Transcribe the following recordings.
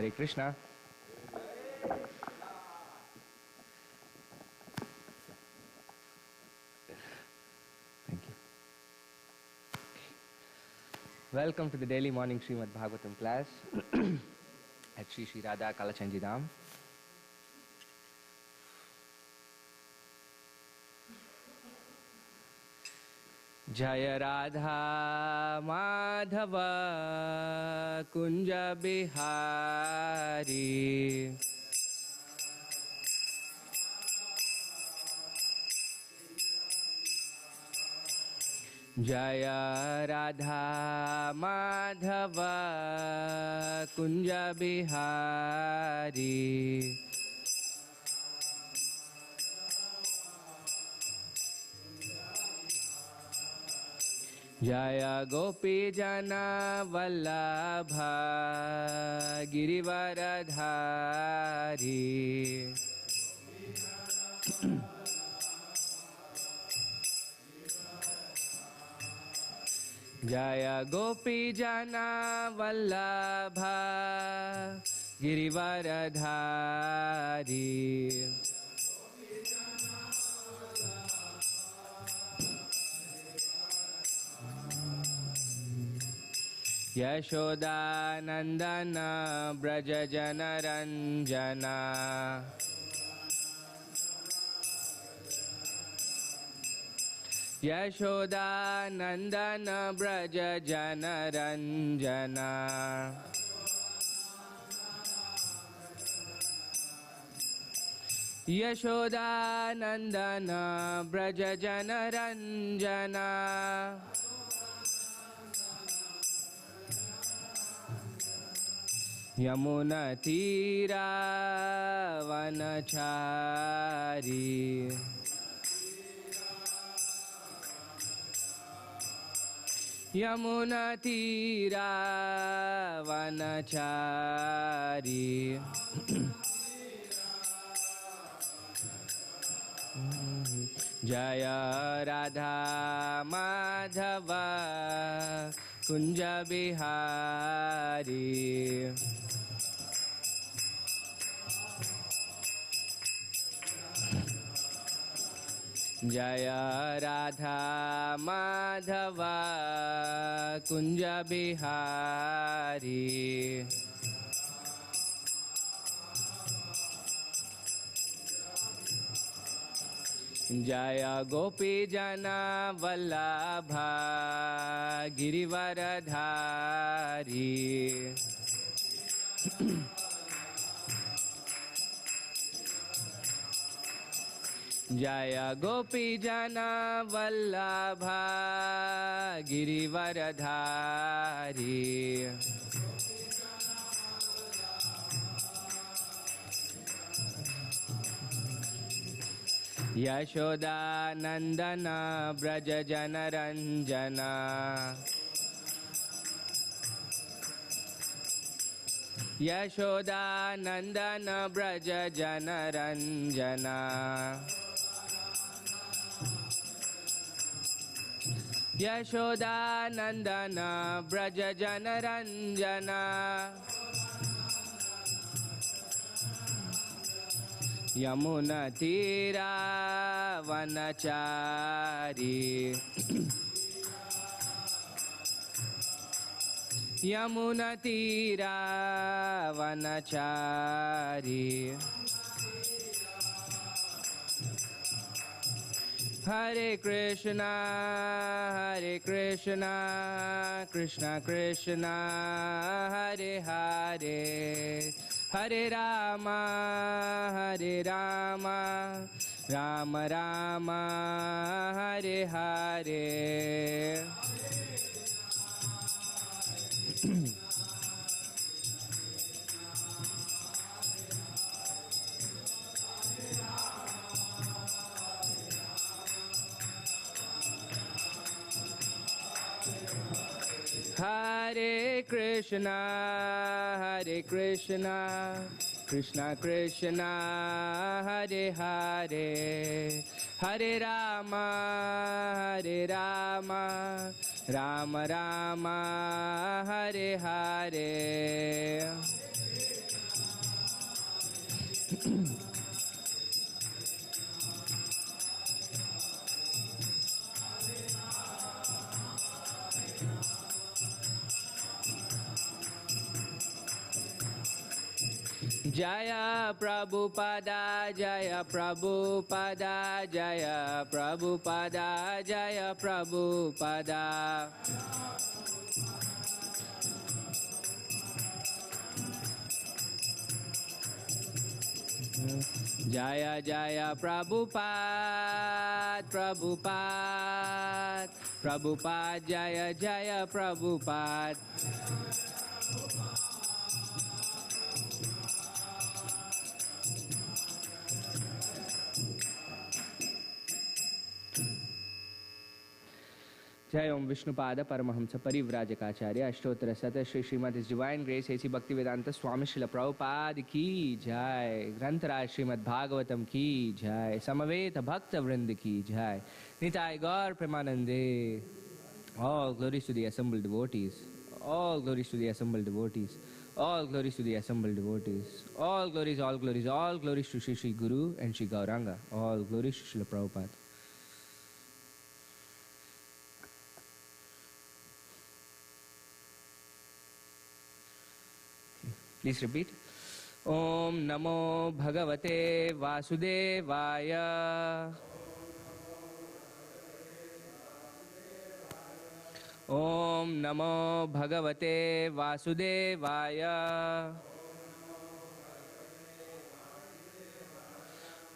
Hare Krishna. Thank you. Welcome to the daily morning Srimad Bhagavatam class at Sri Sri Radha Kalachandji Dham. Jaya Radha Madhava Kunja Bihari Jaya Radha Madhava Kunja Bihari Jaya Gopi Jana Vallabha Girivaradhari Jaya Gopi Jana Vallabha Girivaradhari Yashoda Nandana Braja Jana Ranjana Yashoda Nandana Braja Jana Ranjana Yashoda Nandana Braja Jana Ranjana Yamuna Tira Vanachari Yamuna Tira Vanachari Jaya Radha Madhava Kunja Bihari Jaya Radha Madhava Kunja Bihari Jaya Gopi Jana Vallabha Girivaradhari Jaya Gopi Jana Vallabha Girivaradhari Yashoda Nandana Braja Jana Ranjana Yashoda Nandana Braja Jana Ranjana Yashoda Nandana Braja Jana Ranjana Yamuna Tira Vanachari Yamuna Tira Vanachari Hare Krishna Krishna Krishna Hare Hare Hare Rama Rama Rama Hare Hare Hare Krishna Krishna Krishna Hare Hare Hare Rama Rama Rama Hare Hare Jaya Prabhupada, Jaya Prabhupada, Jaya Prabhupada, Jaya Prabhupada. Jaya Jaya Prabhupada, Prabhupada, Prabhupada, Jaya Jaya Prabhupada. Jai Om Vishnupada Paramahamsa Parivrajakacarya Ashtottara Sata Shri Srimad His Divine Grace A.C. Bhaktivedanta Swami Srila Prabhupada Ki Jai, Grantaraj Srimad Bhagavatam Ki Jai, Samaveta Bhakta Vrinda Ki Jai, Nitai Gaur Premanande. All glories to the assembled devotees. All glories to the assembled devotees. All glories to the assembled devotees. All glories, all glories, all glories to Shri Shri Guru and Shri Gauranga. All glories to Srila Prabhupada. Please repeat. Om Namo Bhagavate Vasudevaya. Om Namo Bhagavate Vasudevaya.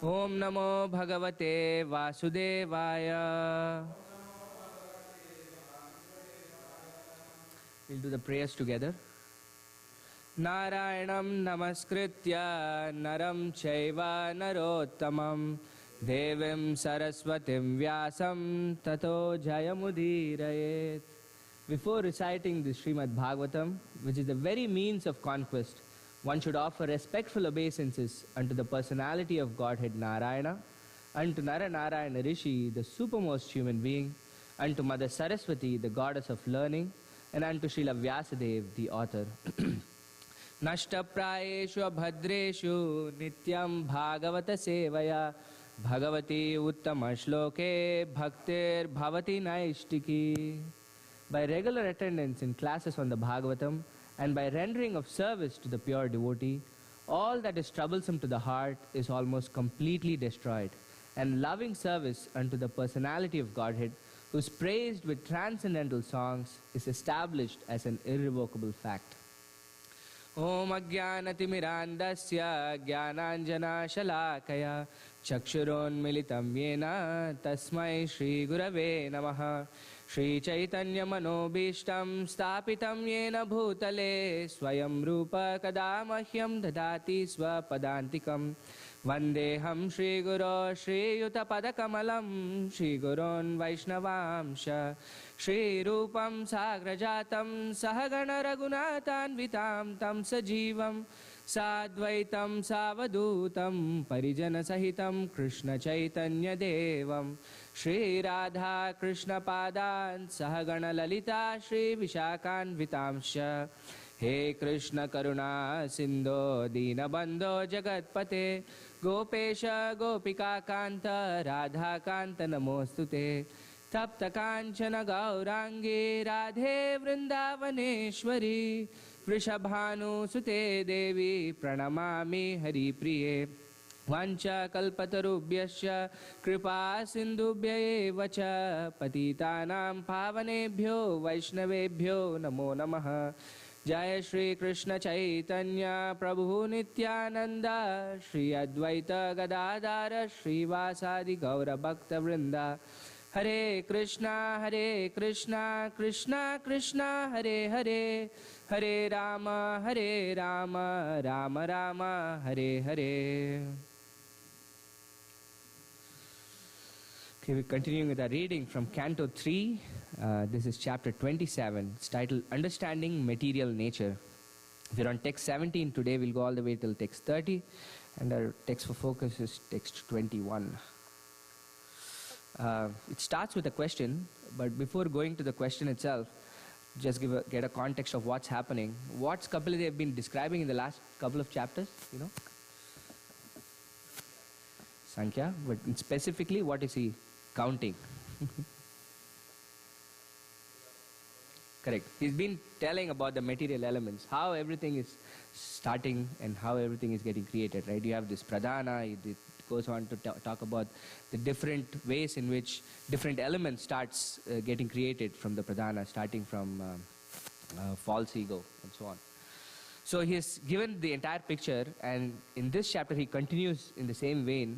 Om Namo Bhagavate Vasudevaya. We'll do the prayers together. Narayanam Namaskritya Naram Chaiva Narottamam Devim Saraswatim Vyasam Tato Jayamudirayet. Before reciting the Srimad Bhagavatam, which is the very means of conquest, one should offer respectful obeisances unto the personality of Godhead Narayana, unto Nara Narayana Rishi, the supermost human being, unto Mother Saraswati, the goddess of learning, and unto Srila Vyasadeva, the author. Nashtaprayeshu abhadreshu nityam bhagavata sevaya bhagavati uttama shloke bhaktir bhavati naishtiki. By regular attendance in classes on the Bhagavatam and by rendering of service to the pure devotee, all that is troublesome to the heart is almost completely destroyed, and loving service unto the personality of Godhead, who is praised with transcendental songs, is established as an irrevocable fact. Om Ajnanatimirandasya Jnananjana Shalakaya Chakshuronmilitam Yena Tasmai Shri Gurave Namaha. Shri Chaitanya Manobishtam Stapitam Yena Bhutale Swayam Rupa Kadamahyam Dadati Swapadantikam Vandeham Shri Guru Shri Yutapadakamalam Shri Gurun Vaishnavamsha Shri Rupam Sagrajatam Sahagana Raghunathanvitam Tam Sajivam Sadvaitam Savadutam Parijana Sahitam Krishna Chaitanya Devam Shri Radha Krishna Padan Sahagana Lalita Shri Vishakan Vitamsha. He Krishna Karuna Sindho Dina Bandho Jagatpate Gopesha Gopika Kanta Radha Kanta Namostute Tapta Kanchana Gaurangi Radhe Vrindavaneshwari Vrishabhanu Sute Devi Pranamami Hari Priye Vancha Kalpatarubhyasya Kripa Sindhubhya Vacha Patitanam Pavanebhyo Vaishnavebhyo Namo Namaha. Jai Shri Krishna Chaitanya Prabhu Nityananda Shri Advaita Gadadara Shri Vasadi Gaura Bhakta Vrinda. Hare Krishna Krishna Krishna Hare Hare Hare Rama Rama Rama Hare Hare. Okay, we're continuing with our reading from Canto 3. This is chapter 27. It's titled Understanding Material Nature. If you're on text 17 today, we'll go all the way till text 30. And our text for focus is text 21. It starts with a question, but before going to the question itself, just get a context of what's happening. What's Kapila Dev been describing in the last couple of chapters, you know? Sankhya, but specifically, what is he counting? Correct. He's been telling about the material elements, how everything is starting and how everything is getting created, right? You have this pradhana, it goes on to talk about the different ways in which different elements starts getting created from the pradhana, starting from false ego and so on. So he has given the entire picture, and in this chapter he continues in the same vein.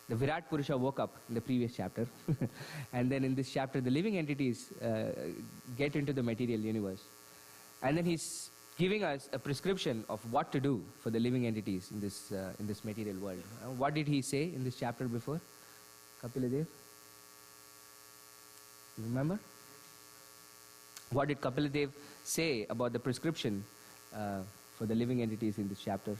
The Virat Purusha woke up in the previous chapter, and then in this chapter the living entities get into the material universe. And then he's giving us a prescription of what to do for the living entities in this material world. What did he say in this chapter before? Kapiladev? Remember? What did Kapiladev say about the prescription for the living entities in this chapter?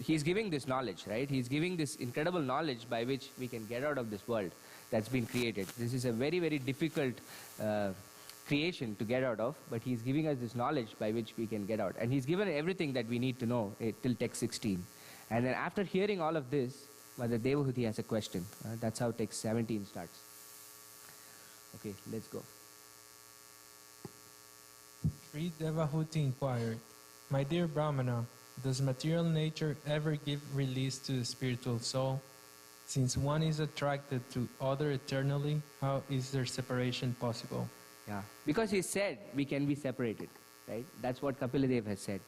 He's giving this knowledge, right? He's giving this incredible knowledge by which we can get out of this world that's been created. This is a very, very difficult creation to get out of, but he's giving us this knowledge by which we can get out. And he's given everything that we need to know till text 16. And then after hearing all of this, Mother Devahuti has a question. That's how text 17 starts. Okay, let's go. Sri Devahuti inquired, "My dear Brahmana, does material nature ever give release to the spiritual soul? Since one is attracted to other eternally, how is their separation possible?" Yeah, because he said we can be separated, right? That's what Kapiladev has said.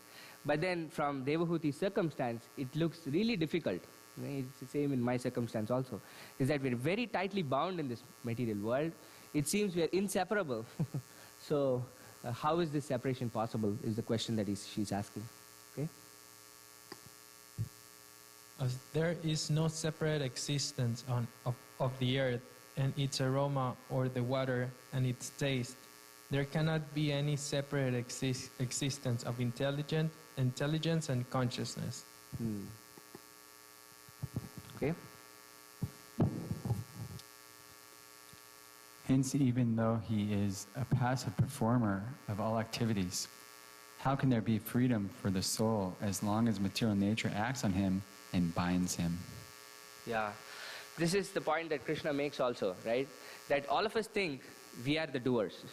But then from Devahuti's circumstance, it looks really difficult. It's the same in my circumstance also. Is that we're very tightly bound in this material world. It seems we're inseparable. So how is this separation possible is the question that she's asking. Okay? As there is no separate existence of the earth and its aroma, or the water and its taste, there cannot be any separate existence of intelligence and consciousness. Okay. Hence, even though he is a passive performer of all activities, how can there be freedom for the soul as long as material nature acts on him and binds him? Yeah. This is the point that Krishna makes also, right? That all of us think we are the doers.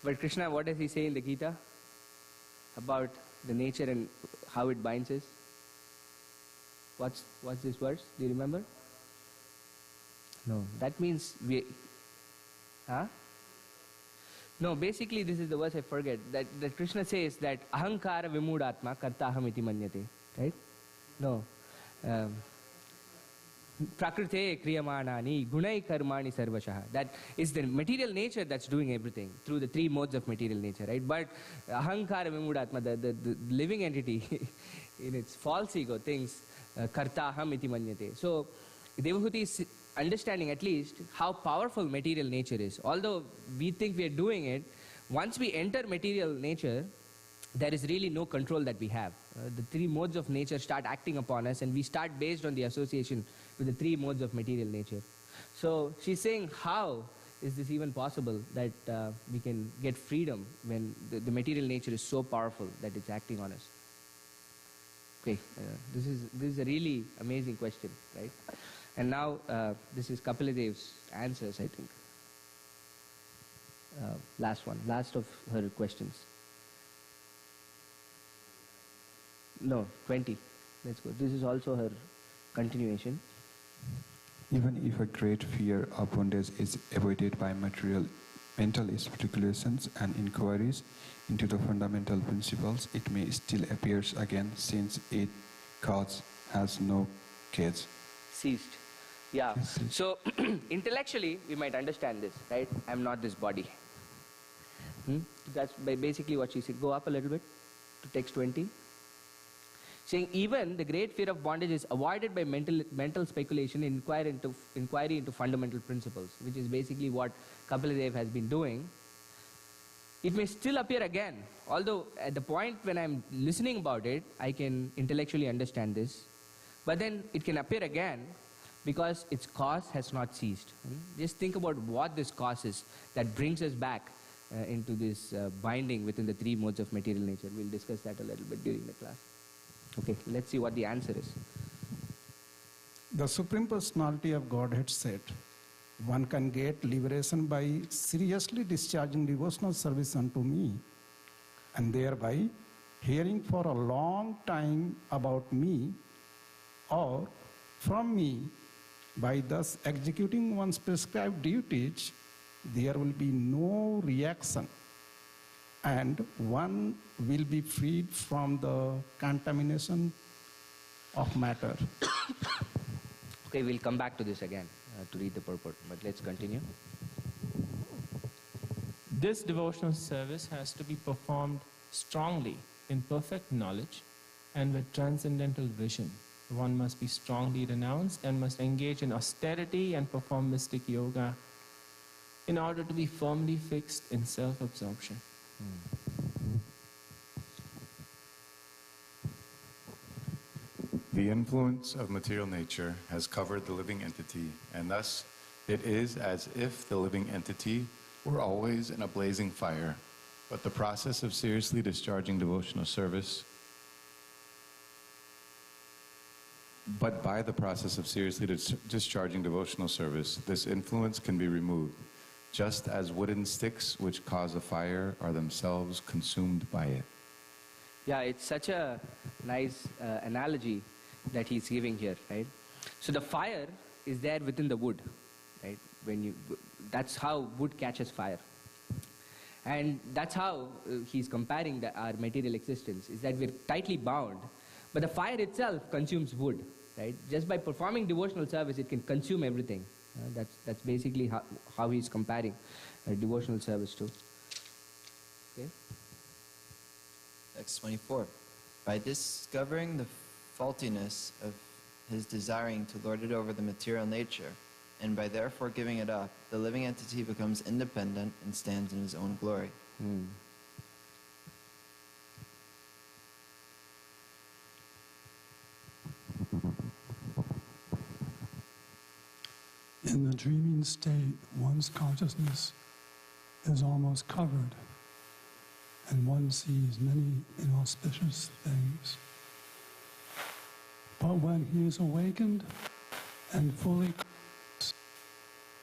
But Krishna, what does he say in the Gita about the nature and how it binds us? What's this verse? Do you remember? No. That means we... Huh? No, basically this is the verse I forget. That Krishna says that ahankara vimudatma kartaham iti manyate. Right? No. Prakrite kriyamanani gunai karmani sarvashaha. That is the material nature that's doing everything through the three modes of material nature, right? But ahankara vimudatma, the living entity in its false ego thinks kartaham iti manyate. So Devahuti is understanding at least how powerful material nature is. Although we think we are doing it, once we enter material nature, there is really no control that we have. The three modes of nature start acting upon us, and we start based on the association with the three modes of material nature. So she's saying, how is this even possible that we can get freedom when the material nature is so powerful that it's acting on us? Okay, this is a really amazing question, right? And now this is Kapiladev's answers, I think. Last of her questions. No, 20. Let's go. This is also her continuation. Even if a great fear of bondage is avoided by mental speculations and inquiries into the fundamental principles, it may still appear again, since its cause has no cause. Ceased. Yeah. So intellectually we might understand this, right? I'm not this body. That's basically what she said. Go up a little bit to text 20. Saying even the great fear of bondage is avoided by mental speculation and inquiry into fundamental principles, which is basically what Kapiladev has been doing. It may still appear again, although at the point when I'm listening about it, I can intellectually understand this. But then it can appear again because its cause has not ceased. Just think about what this cause is that brings us back into this binding within the three modes of material nature. We'll discuss that a little bit during the class. Okay, let's see what the answer is. The Supreme Personality of Godhead said, One can get liberation by seriously discharging devotional service unto me, and thereby hearing for a long time about me or from me. By thus executing one's prescribed duties, there will be no reaction, and one will be freed from the contamination of matter. Okay, we'll come back to this again to read the purport, but let's continue. This devotional service has to be performed strongly in perfect knowledge and with transcendental vision. One must be strongly renounced and must engage in austerity and perform mystic yoga in order to be firmly fixed in self-absorption. The influence of material nature has covered the living entity, and thus it is as if the living entity were always in a blazing fire. But the process of seriously discharging devotional service by the process of seriously discharging devotional service, this influence can be removed, just as wooden sticks which cause a fire are themselves consumed by it. Yeah, it's such a nice analogy that he's giving here, right? So the fire is there within the wood, right? That's how wood catches fire. And that's how he's comparing our material existence, is that we're tightly bound, but the fire itself consumes wood, right? Just by performing devotional service, it can consume everything. That's basically how he's comparing devotional service to. Okay? Text 24. By discovering the faultiness of his desiring to lord it over the material nature, and by therefore giving it up, the living entity becomes independent and stands in his own glory. In the dreaming state, one's consciousness is almost covered, and one sees many inauspicious things. But when he is awakened and fully conscious,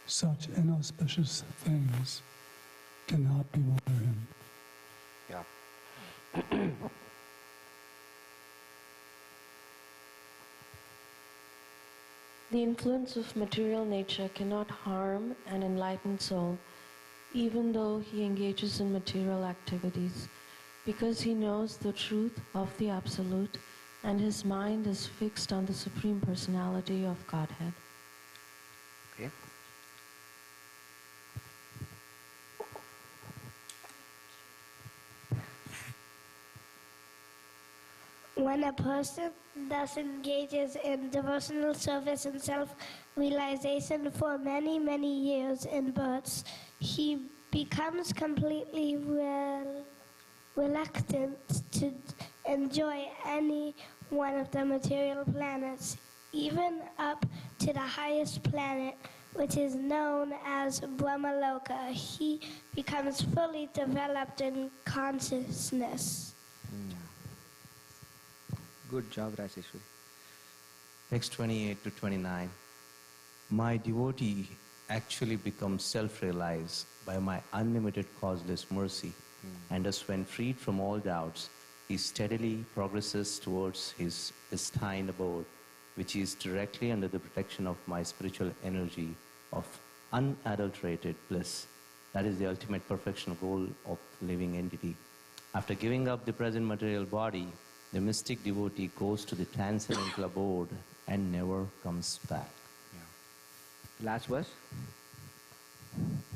such inauspicious things cannot bewilder him. Yeah. The influence of material nature cannot harm an enlightened soul, even though he engages in material activities, because he knows the truth of the Absolute, and his mind is fixed on the Supreme Personality of Godhead. Okay. When a person thus engages in devotional service and self-realization for many, many years in births, he becomes completely reluctant to enjoy any one of the material planets, even up to the highest planet, which is known as Brahmaloka. He becomes fully developed in consciousness. Good job, Rajeshwari. Text 28 to 29. My devotee actually becomes self-realized by my unlimited causeless mercy, and thus when freed from all doubts, he steadily progresses towards his destined abode, which is directly under the protection of my spiritual energy of unadulterated bliss. That is the ultimate perfection goal of the living entity. After giving up the present material body, the mystic devotee goes to the transcendental abode and never comes back. Last verse.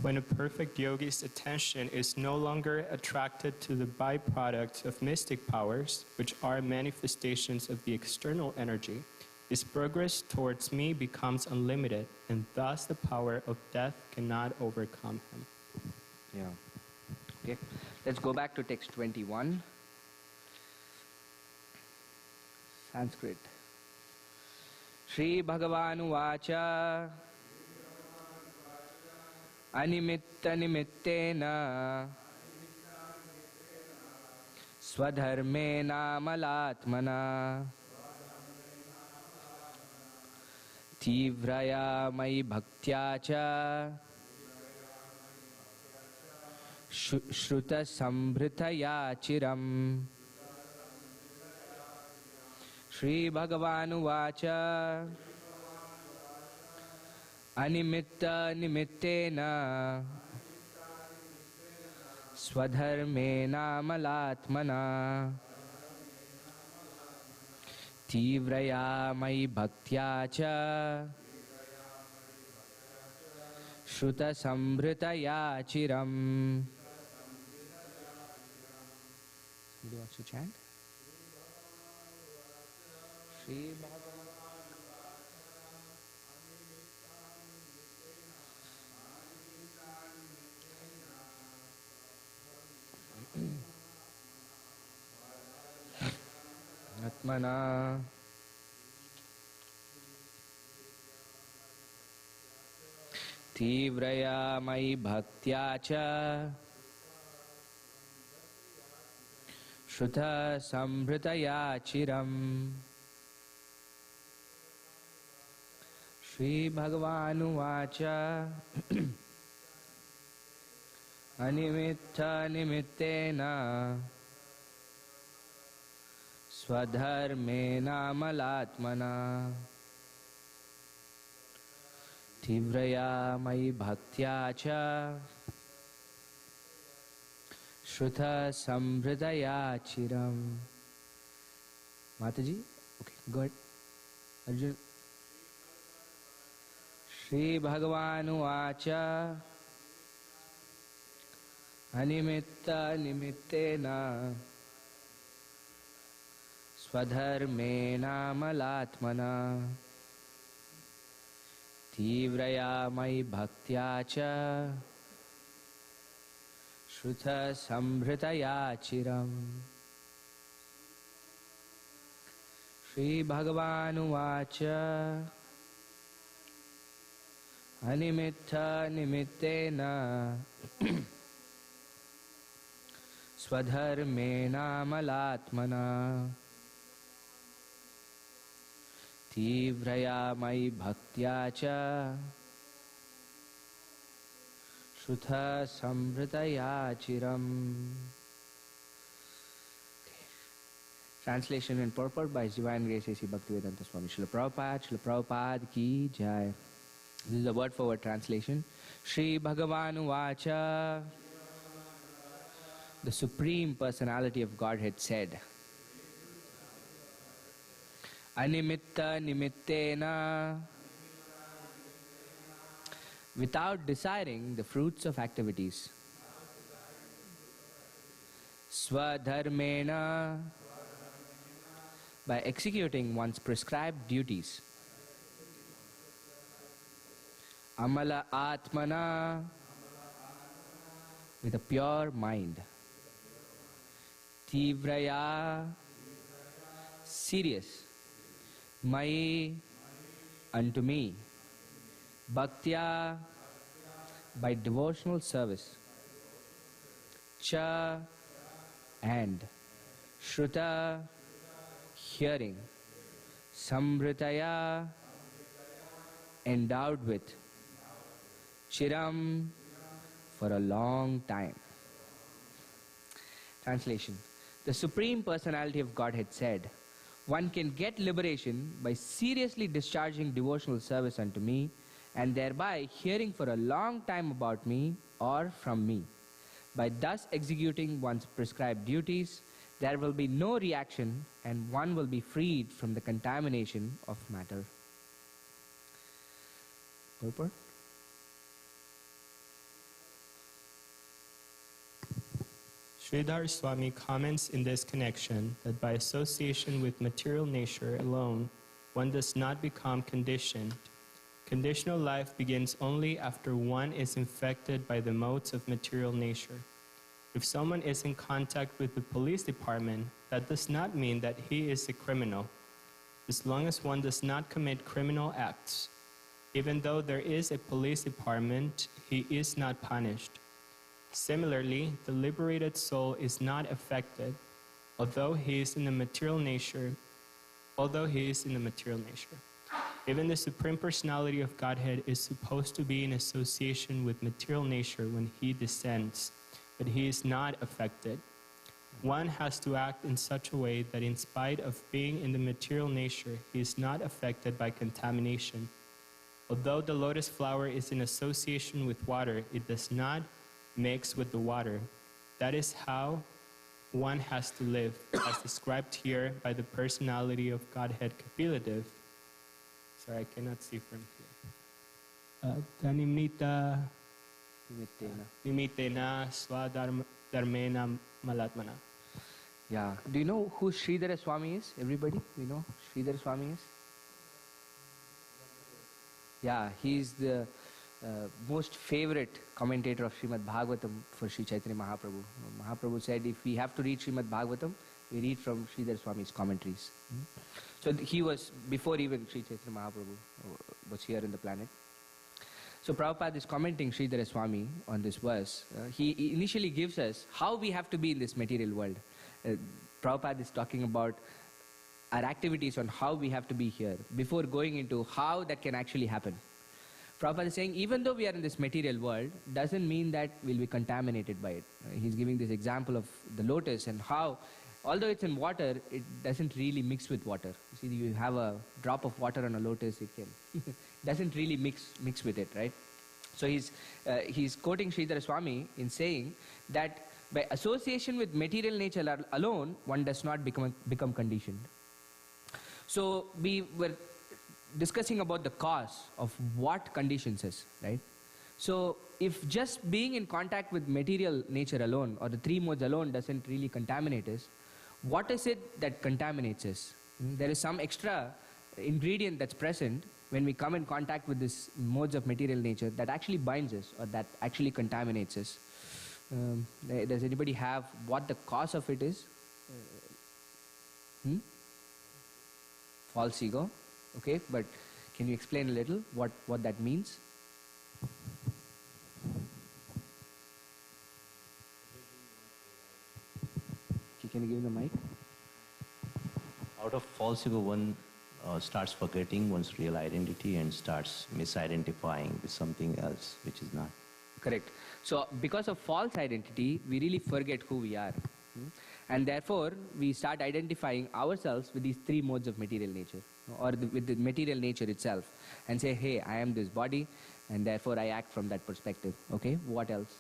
When a perfect yogi's attention is no longer attracted to the byproducts of mystic powers, which are manifestations of the external energy, his progress towards me becomes unlimited, and thus the power of death cannot overcome him. Yeah. Okay. Let's go back to text 21. Sanskrit. Shri Bhagavan Vacha Animitta Nimittena Swadharmena Malatmana तीव्रया मयि भक्त्या च श्रुतसंभृतया चिरम् श्रीभगवानुवाच अनिमित्तनिमित्तेन स्वधर्मेणामलात्मना तीव्रया मयि भक्त्या च श्रुतसंभृतया चिरम्. Somebody wants to chant? Shri Bhagavan. Atmana तीव्रया मयि भक्त्या च श्रुतसंभृतया चिरम्. श्रीभगवानुवाच अनिमित्तनिमित्तेन स्वधर्मेणामलात्मना तीव्रया मयि भक्त्या च श्रुतसंभृतया चिरम्. Mataji? Okay, go ahead. Arjun. श्रीभगवानुवाच अनिमित्तनिमित्तेन स्वधर्मेणामलात्मना तीव्रया मयि भक्त्या च श्रुतसंभृतया चिरम्. श्रीभगवानुवाच अनिमित्तनिमित्तेन स्वधर्मेणामलात्मना तीव्रया मयि भक्त्या च श्रुतसंभृतया चिरम्. Translation and purport by His Divine Grace A.C. Bhaktivedanta Swami Srila Prabhupada ki jai. This is a word for word translation. Shri Bhagavanu Vacha. The Supreme Personality of Godhead said, Animitta nimittena, without desiring the fruits of activities. Swadharmena, by executing one's prescribed duties. Amala Atmana, with a pure mind. Tivraya, serious. Mai, unto me. Bhaktya, by devotional service. Cha, and. Shruta, hearing. Samvritaya, endowed with. Chiram, for a long time. Translation. The Supreme Personality of Godhead said, one can get liberation by seriously discharging devotional service unto me and thereby hearing for a long time about me or from me. By thus executing one's prescribed duties, there will be no reaction and one will be freed from the contamination of matter. Purport? Sridhar Swami comments in this connection that by association with material nature alone, one does not become conditioned. Conditional life begins only after one is infected by the modes of material nature. If someone is in contact with the police department, that does not mean that he is a criminal, as long as one does not commit criminal acts. Even though there is a police department, he is not punished. Similarly, the liberated soul is not affected, although he is in the material nature. Even the Supreme Personality of Godhead is supposed to be in association with material nature when he descends, but he is not affected. One has to act in such a way that in spite of being in the material nature, he is not affected by contamination. Although the lotus flower is in association with water, it does not mix with the water. That is how one has to live, as described here by the personality of Godhead Kapiladev. Sorry, I cannot see from here. Tanimnita nimitena swadharmena malatmana. Yeah. Do you know who Sridhara Swami is? Everybody? Do you know who Sridhara Swami is? Yeah, he's the most favorite commentator of Srimad Bhagavatam for Sri Chaitanya Mahaprabhu. Mahaprabhu said if we have to read Srimad Bhagavatam, we read from Sridhar Swami's commentaries. So he was, before even Sri Chaitanya Mahaprabhu was here in the planet. So Prabhupada is commenting Sridhara Swami on this verse. He initially gives us how we have to be in this material world. Prabhupada is talking about our activities on how we have to be here before going into how that can actually happen. Prabhupada is saying even though we are in this material world, doesn't mean that we'll be contaminated by it. He's giving this example of the lotus and how, although it's in water, it doesn't really mix with water. You see, you have a drop of water on a lotus, it can doesn't really mix with it, right? So he's quoting Sridhara Swami in saying that by association with material nature alone, one does not become conditioned. So we were discussing about the cause of what conditions us, right? So if just being in contact with material nature alone or the three modes alone doesn't really contaminate us, what is it that contaminates us? There is some extra ingredient that's present when we come in contact with these modes of material nature that actually binds us or that actually contaminates us. Does anybody have what the cause of it is? False ego. Okay, but can you explain a little what that means? Okay, can you give me the mic? Out of false ego, one starts forgetting one's real identity and starts misidentifying with something else which is not. Correct. So because of false identity, we really forget who we are. And therefore, we start identifying ourselves with these three modes of material nature, or with the material nature itself, and say, hey, I am this body, and therefore I act from that perspective. Okay, what else?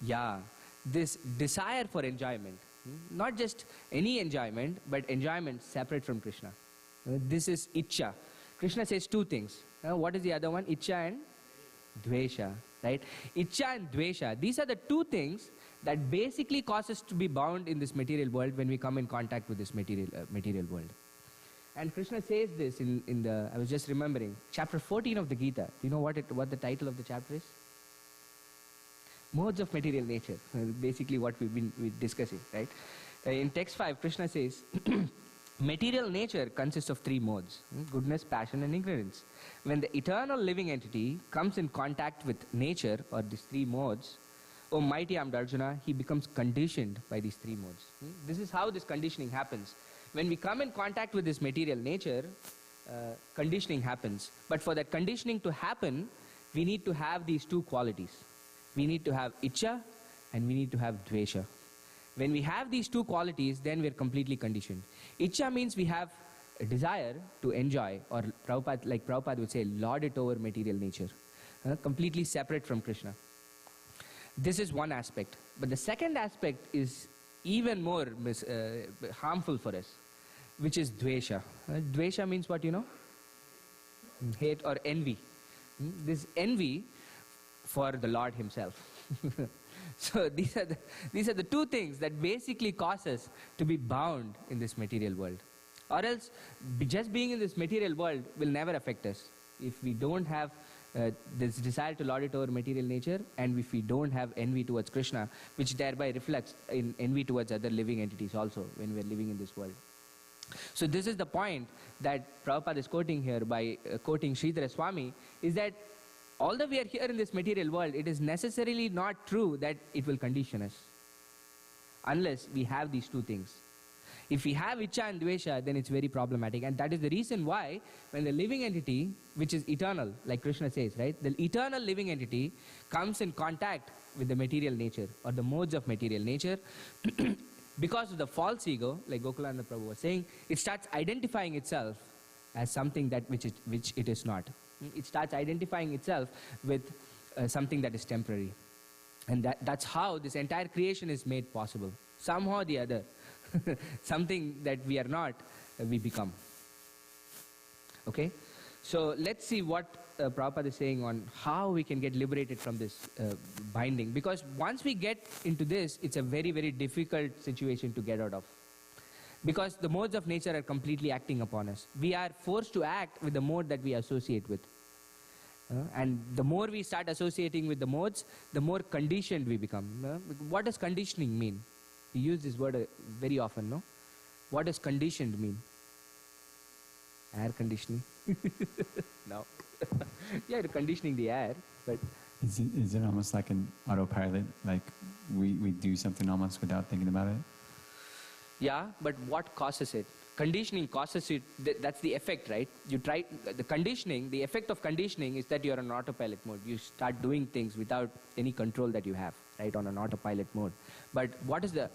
Yeah, this desire for enjoyment. Not just any enjoyment, but enjoyment separate from Krishna. This is Ichcha. Krishna says two things. What is the other one? Ichcha and Dvesha. Right? Ichcha and Dvesha, these are the two things that basically cause us to be bound in this material world when we come in contact with this material world. And Krishna says this in the, I was just remembering, chapter 14 of the Gita. Do you know what the title of the chapter is? Modes of material nature, basically what we've been discussing, right? In text 5, Krishna says, material nature consists of three modes, goodness, passion and ignorance. When the eternal living entity comes in contact with nature or these three modes, O mighty armed Arjuna, he becomes conditioned by these three modes. This is how this conditioning happens. When we come in contact with this material nature, conditioning happens. But for that conditioning to happen, we need to have these two qualities. We need to have Ichcha and we need to have Dvesha. When we have these two qualities, then we are completely conditioned. Ichcha means we have a desire to enjoy, or like Prabhupada would say, lord it over material nature, completely separate from Krishna. This is one aspect. But the second aspect is even more harmful for us, which is Dvesha. Dvesha means what, you know? Hate or envy. This envy for the Lord himself. So these are the two things that basically cause us to be bound in this material world. Or else, just being in this material world will never affect us. If we don't have this desire to lord it over material nature, and if we don't have envy towards Krishna, which thereby reflects in envy towards other living entities also when we are living in this world. So this is the point that Prabhupada is quoting here by quoting Sridhara Swami, is that although we are here in this material world, it is necessarily not true that it will condition us, unless we have these two things. If we have Icha and Dvesha, then it's very problematic. And that is the reason why when the living entity, which is eternal, like Krishna says, right? The eternal living entity comes in contact with the material nature or the modes of material nature, because of the false ego, like Gokulananda Prabhu was saying, it starts identifying itself as something that which it is not. It starts identifying itself with something that is temporary. And that's how this entire creation is made possible. Somehow or the other, something that we are not, we become. Okay? So let's see what Prabhupada is saying on how we can get liberated from this binding. Because once we get into this, it's a very, very difficult situation to get out of. Because the modes of nature are completely acting upon us. We are forced to act with the mode that we associate with. And the more we start associating with the modes, the more conditioned we become. What does conditioning mean? We use this word very often, no? What does conditioned mean? Air conditioning? No. Yeah, you're conditioning the air, but... Is it almost like an autopilot? Like we do something almost without thinking about it? Yeah, but what causes it? Conditioning causes it, that's the effect, right? You try, the conditioning, the effect of conditioning is that you're on autopilot mode. You start doing things without any control that you have, right, on an autopilot mode. But what is the,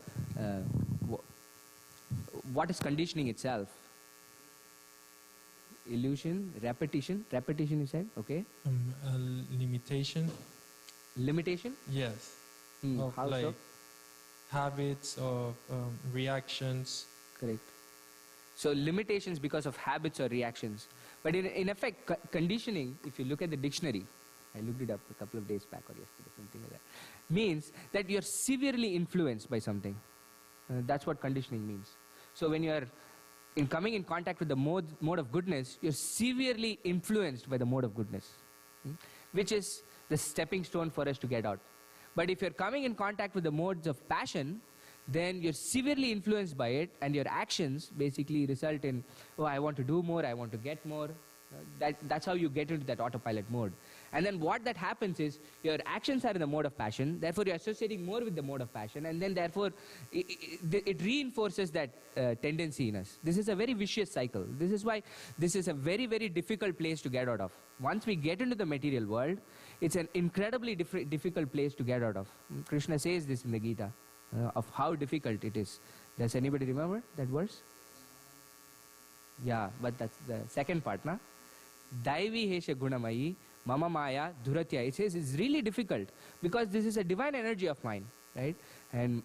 what is conditioning itself? Illusion, repetition you said, okay. Limitation. Limitation? Yes. Of how like so? Habits, of reactions. Correct. So limitations because of habits or reactions. But in effect, conditioning, if you look at the dictionary, I looked it up a couple of days back or yesterday, something like that, means that you're severely influenced by something. That's what conditioning means. So when you're coming in contact with the mode of goodness, you're severely influenced by the mode of goodness, which is the stepping stone for us to get out. But if you're coming in contact with the modes of passion, then you're severely influenced by it, and your actions basically result in, oh, I want to do more, I want to get more. That's how you get into that autopilot mode. And then what that happens is, your actions are in the mode of passion, therefore you're associating more with the mode of passion, and then therefore it reinforces that tendency in us. This is a very vicious cycle. This is why this is a very, very difficult place to get out of. Once we get into the material world, it's an incredibly difficult place to get out of. Krishna says this in the Gita. Of how difficult it is. Does anybody remember that verse? Yeah, but that's the second part, na? Daivi hesha gunamayi, mama maya dhuratya. It says it's really difficult because this is a divine energy of mine, right? And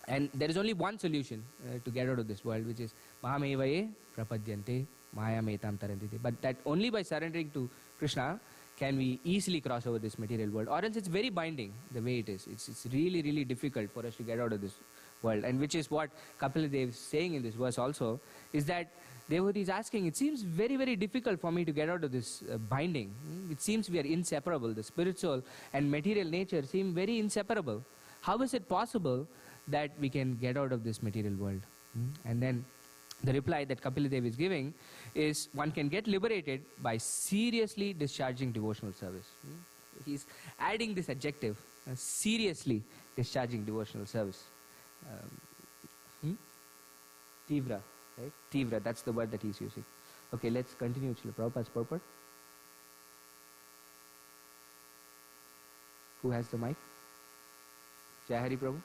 and there is only one solution to get out of this world, which is mahamevaye prapadyante maya metam tarantite. But that only by surrendering to Krishna can we easily cross over this material world, or else it's very binding the way it is. It's really, really difficult for us to get out of this world, and which is what Kapila Dev is saying in this verse also, is that devotee is asking, it seems very, very difficult for me to get out of this binding. It seems we are inseparable. The spiritual and material nature seem very inseparable. How is it possible that we can get out of this material world? And then the reply that Kapila Dev is giving is, one can get liberated by seriously discharging devotional service. He's adding this adjective, seriously discharging devotional service. Tivra, right? Tivra, that's the word that he's using. Okay, let's continue Srila Prabhupada's purport. Who has the mic? Jai Hari Prabhu.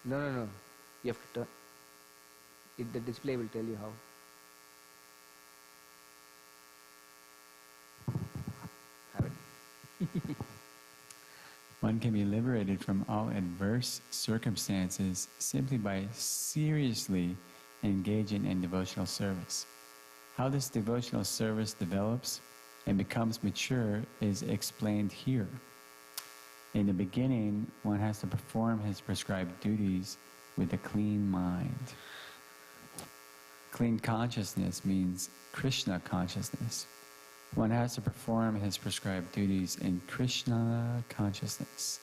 No. You have to turn. The display will tell you how. Have it. One can be liberated from all adverse circumstances simply by seriously engaging in devotional service. How this devotional service develops and becomes mature is explained here. In the beginning, one has to perform his prescribed duties with a clean mind. Clean consciousness means Krishna consciousness. One has to perform his prescribed duties in Krishna consciousness.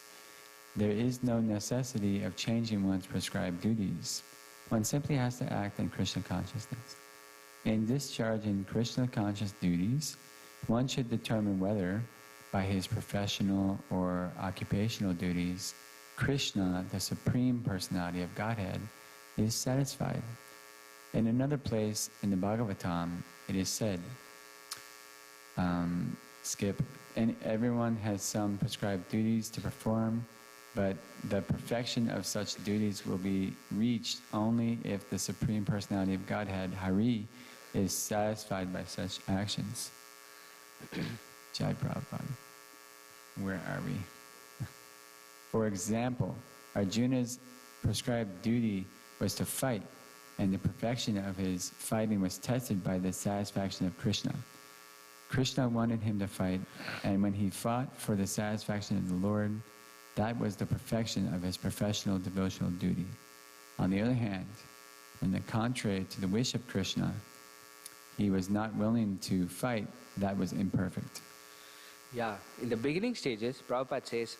There is no necessity of changing one's prescribed duties. One simply has to act in Krishna consciousness. In discharging Krishna conscious duties, One should determine whether, by his professional or occupational duties, Krishna, the Supreme Personality of Godhead, is satisfied. In another place in the Bhagavatam, it is said, skip, and everyone has some prescribed duties to perform, but the perfection of such duties will be reached only if the Supreme Personality of Godhead, Hari, is satisfied by such actions. Jai Prabhupada. Where are we? For example, Arjuna's prescribed duty was to fight, and the perfection of his fighting was tested by the satisfaction of Krishna. Krishna wanted him to fight, and when he fought for the satisfaction of the Lord, that was the perfection of his professional devotional duty. On the other hand, when the contrary to the wish of Krishna, he was not willing to fight, that was imperfect. Yeah, in the beginning stages, Prabhupada says,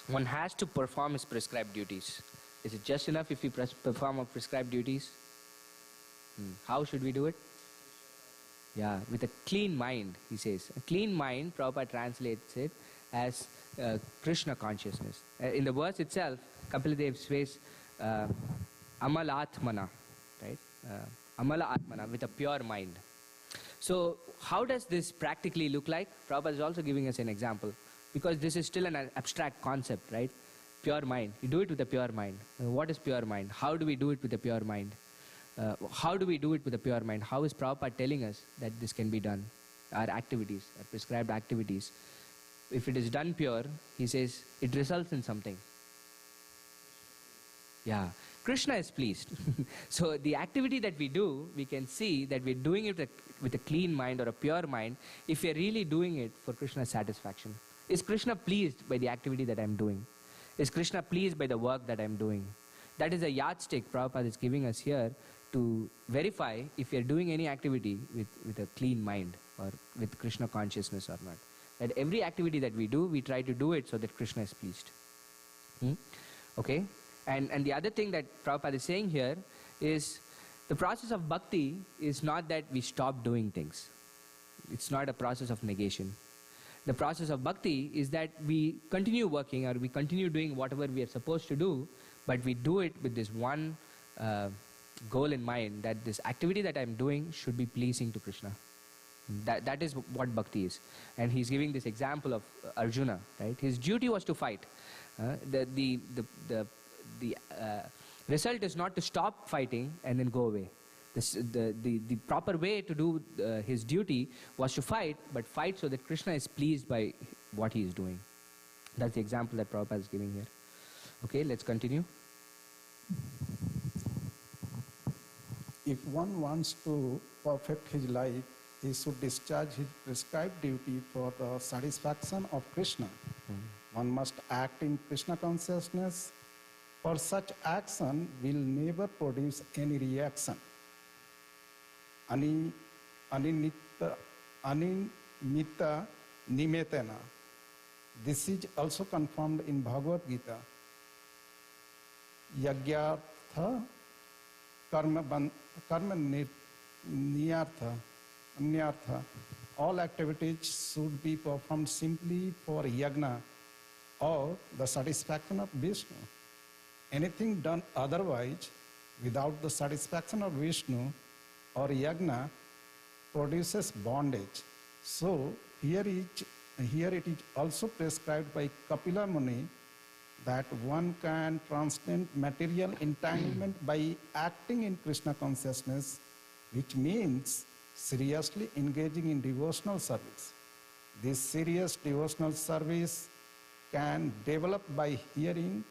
one has to perform his prescribed duties. Is it just enough if we perform our prescribed duties? How should we do it? Yeah, with a clean mind, he says. A clean mind, Prabhupada translates it as Krishna consciousness. In the verse itself, Kapila says, Amala Atmana, right? Amala Atmana, with a pure mind. So, how does this practically look like? Prabhupada is also giving us an example, because this is still an abstract concept, right? Pure mind. You do it with a pure mind. What is pure mind? How do we do it with a pure mind? How do we do it with a pure mind? How is Prabhupada telling us that this can be done? Our activities, our prescribed activities. If it is done pure, he says, it results in something. Yeah, Krishna is pleased. So the activity that we do, we can see that we're doing it with a clean mind or a pure mind if we're really doing it for Krishna's satisfaction. Is Krishna pleased by the activity that I'm doing? Is Krishna pleased by the work that I'm doing? That is a yardstick Prabhupada is giving us here to verify if we are doing any activity with a clean mind or with Krishna consciousness or not. That every activity that we do, we try to do it so that Krishna is pleased. Okay? And the other thing that Prabhupada is saying here is the process of bhakti is not that we stop doing things. It's not a process of negation. The process of bhakti is that we continue working or we continue doing whatever we are supposed to do, but we do it with this one goal in mind, that this activity that I'm doing should be pleasing to Krishna. That is what bhakti is. And he's giving this example of Arjuna, right? His duty was to fight. The result is not to stop fighting and then go away. The proper way to do his duty was to fight, but fight so that Krishna is pleased by what he is doing. That's the example that Prabhupada is giving here. Okay, let's continue. If one wants to perfect his life, he should discharge his prescribed duty for the satisfaction of Krishna. One must act in Krishna consciousness, for such action will never produce any reaction. Animitta nimetena. This is also confirmed in Bhagavad Gita. Yagyartha karma niyartha. All activities should be performed simply for yagna or the satisfaction of Vishnu. Anything done otherwise, without the satisfaction of Vishnu or yagna, produces bondage. So here it is also prescribed by Kapila Muni that one can transcend material entanglement by acting in Krishna consciousness, which means seriously engaging in devotional service. This serious devotional service can develop by hearing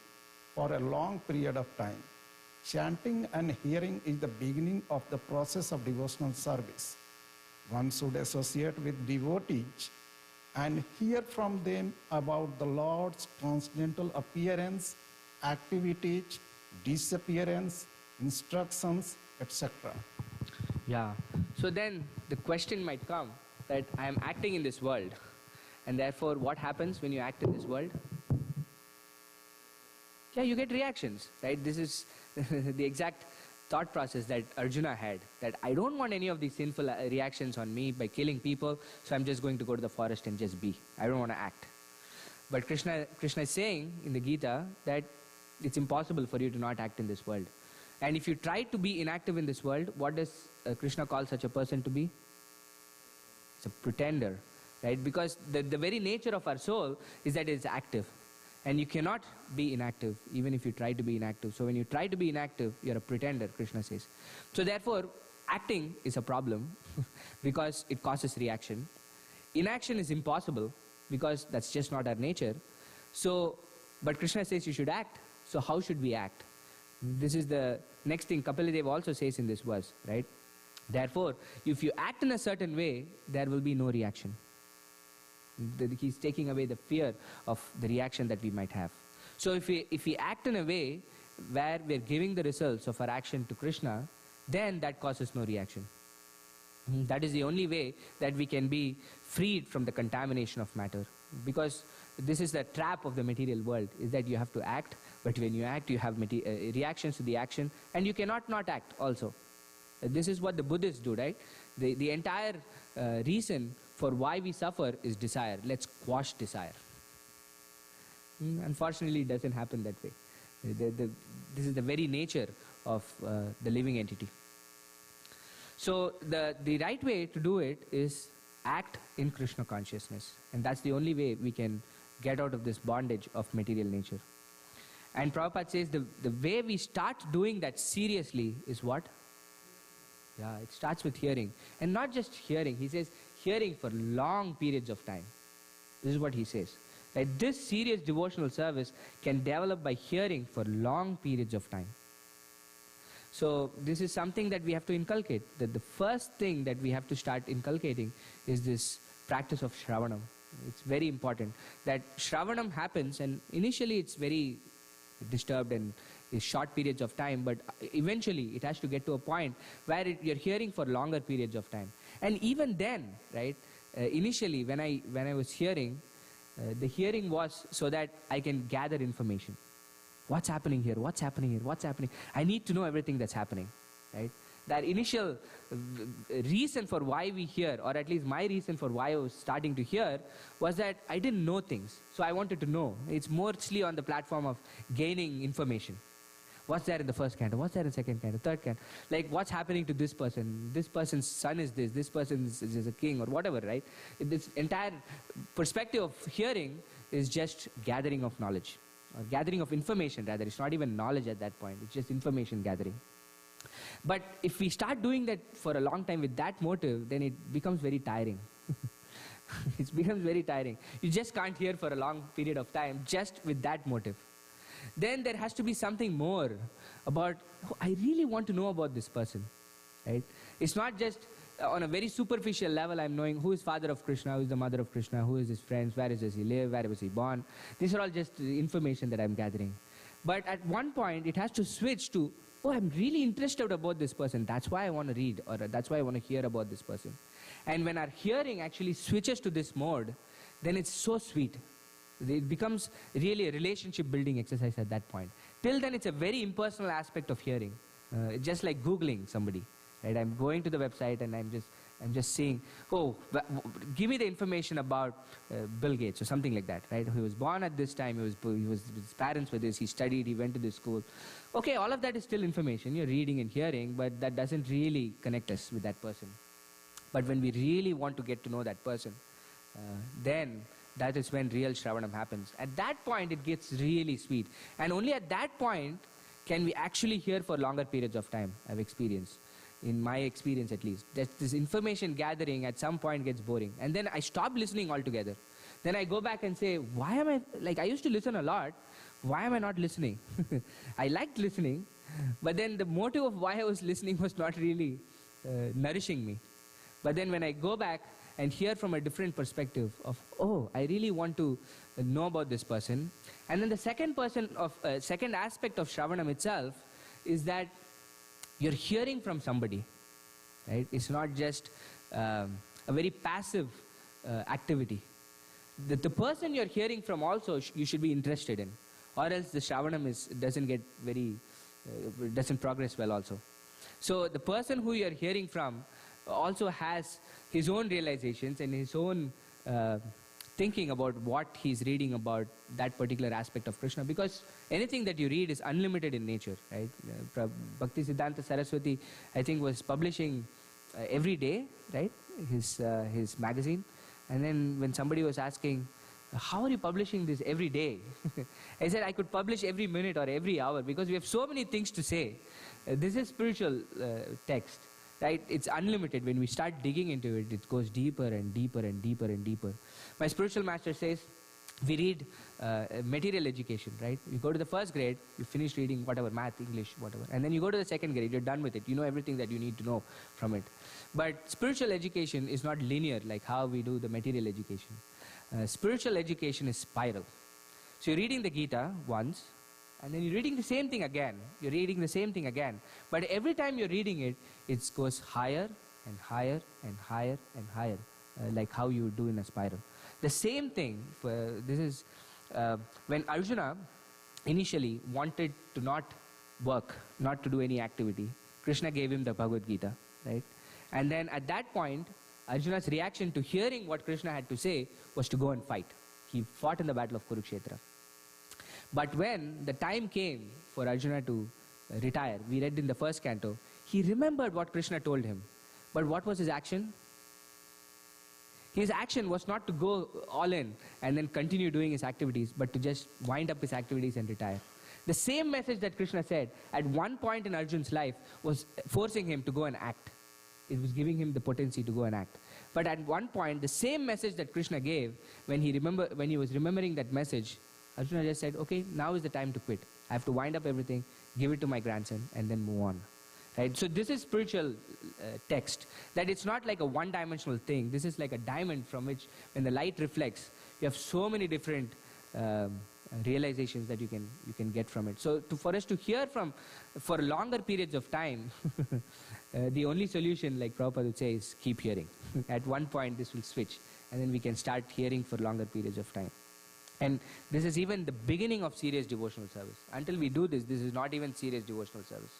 for a long period of time. Chanting and hearing is the beginning of the process of devotional service. One should associate with devotees and hear from them about the Lord's transcendental appearance, activities, disappearance, instructions, etc. Yeah. So then the question might come that I am acting in this world, and therefore what happens when you act in this world? Yeah, you get reactions, right? This is the exact thought process that Arjuna had, that I don't want any of these sinful reactions on me by killing people, so I'm just going to go to the forest and just be. I don't want to act. But Krishna is saying in the Gita that it's impossible for you to not act in this world. And if you try to be inactive in this world, what does Krishna call such a person to be? It's a pretender, right? Because the very nature of our soul is that it's active. And you cannot be inactive, even if you try to be inactive. So when you try to be inactive, you're a pretender, Krishna says. So therefore, acting is a problem because it causes reaction. Inaction is impossible because that's just not our nature. So, but Krishna says you should act. So how should we act? This is the next thing Kapila Deva also says in this verse, right? Therefore, if you act in a certain way, there will be no reaction. He's taking away the fear of the reaction that we might have. So if we act in a way where we're giving the results of our action to Krishna, then that causes no reaction. That is the only way that we can be freed from the contamination of matter. Because this is the trap of the material world, is that you have to act, but when you act, you have reactions to the action, and you cannot not act also. This is what the Buddhists do, right? The entire reason for why we suffer is desire. Let's quash desire. Unfortunately, it doesn't happen that way. This is the very nature of the living entity. So the right way to do it is act in Krishna consciousness. And that's the only way we can get out of this bondage of material nature. And Prabhupada says the way we start doing that seriously is what? Yeah, it starts with hearing. And not just hearing. He says hearing for long periods of time. This is what he says. That this serious devotional service can develop by hearing for long periods of time. So this is something that we have to inculcate. That the first thing that we have to start inculcating is this practice of Shravanam. It's very important. That Shravanam happens, and initially it's very disturbed and is short periods of time, but eventually it has to get to a point where you're hearing for longer periods of time. And even then, right, initially when I was hearing, the hearing was so that I can gather information. What's happening here? What's happening here? What's happening? I need to know everything that's happening, right? That initial reason for why we hear, or at least my reason for why I was starting to hear, was that I didn't know things. So I wanted to know. It's mostly on the platform of gaining information. What's there in the first canto? What's there in the second canto? Third canto? Like, what's happening to this person? This person's son is this person is a king, or whatever, right? This entire perspective of hearing is just gathering of knowledge, or gathering of information rather. It's not even knowledge at that point. It's just information gathering. But if we start doing that for a long time with that motive, then it becomes very tiring. It becomes very tiring. You just can't hear for a long period of time just with that motive. Then there has to be something more about, oh, I really want to know about this person, right? It's not just on a very superficial level I'm knowing who is father of Krishna, who is the mother of Krishna, who is his friends, where does he live, where was he born. These are all just information that I'm gathering. But at one point it has to switch to, oh, I'm really interested about this person. That's why I want to read, or that's why I want to hear about this person. And when our hearing actually switches to this mode, then it's so sweet. It becomes really a relationship building exercise at that point. Till then it's a very impersonal aspect of hearing. Just like Googling somebody, right? I'm going to the website and I'm just saying, oh, give me the information about Bill Gates or something like that, right? He was born at this time, his parents were this, he studied, he went to this school. Okay, all of that is still information. You're reading and hearing, but that doesn't really connect us with that person. But when we really want to get to know that person, then that is when real Shravanam happens. At that point, it gets really sweet. And only at that point can we actually hear for longer periods of time, I've experienced. In my experience at least. That this information gathering at some point gets boring. And then I stop listening altogether. Then I go back and say, why am I, like I used to listen a lot, why am I not listening? I liked listening, but then the motive of why I was listening was not really nourishing me. But then when I go back and hear from a different perspective of, oh, I really want to know about this person. And then the second aspect of Shravanam itself is that you're hearing from somebody, right? It's not just a very passive activity. The person you're hearing from also you should be interested in, or else the Shravanam doesn't progress well also. So the person who you are hearing from also has his own realizations and his own thinking about what he's reading about that particular aspect of Krishna, because anything that you read is unlimited in nature, right? Bhakti Siddhanta Saraswati, I think, was publishing every day, right? His magazine. And then when somebody was asking, how are you publishing this every day? I said, I could publish every minute or every hour because we have so many things to say. This is spiritual text, right? It's unlimited. When we start digging into it, it goes deeper and deeper and deeper and deeper. My spiritual master says, we read material education, right? You go to the first grade, you finish reading whatever, math, English, whatever. And then you go to the second grade, you're done with it. You know everything that you need to know from it. But spiritual education is not linear like how we do the material education. Spiritual education is spiral. So you're reading the Gita once, and then you're reading the same thing again. You're reading the same thing again. But every time you're reading it, it goes higher and higher and higher and higher, like how you would do in a spiral. The same thing, this is when Arjuna initially wanted to not work, not to do any activity. Krishna gave him the Bhagavad Gita, right? And then at that point, Arjuna's reaction to hearing what Krishna had to say was to go and fight. He fought in the battle of Kurukshetra. But when the time came for Arjuna to retire, we read in the first canto, he remembered what Krishna told him. But what was his action? His action was not to go all in and then continue doing his activities, but to just wind up his activities and retire. The same message that Krishna said at one point in Arjun's life was forcing him to go and act. It was giving him the potency to go and act. But at one point, the same message that Krishna gave, when he was remembering that message, Arjuna just said, okay, now is the time to quit. I have to wind up everything, give it to my grandson, and then move on. Right? So this is spiritual text, that it's not like a one-dimensional thing. This is like a diamond from which, when the light reflects, you have so many different realizations that you can get from it. So for us to hear for longer periods of time, the only solution, like Prabhupada would say, is keep hearing. At one point, this will switch, and then we can start hearing for longer periods of time. And this is even the beginning of serious devotional service. Until we do this, this is not even serious devotional service.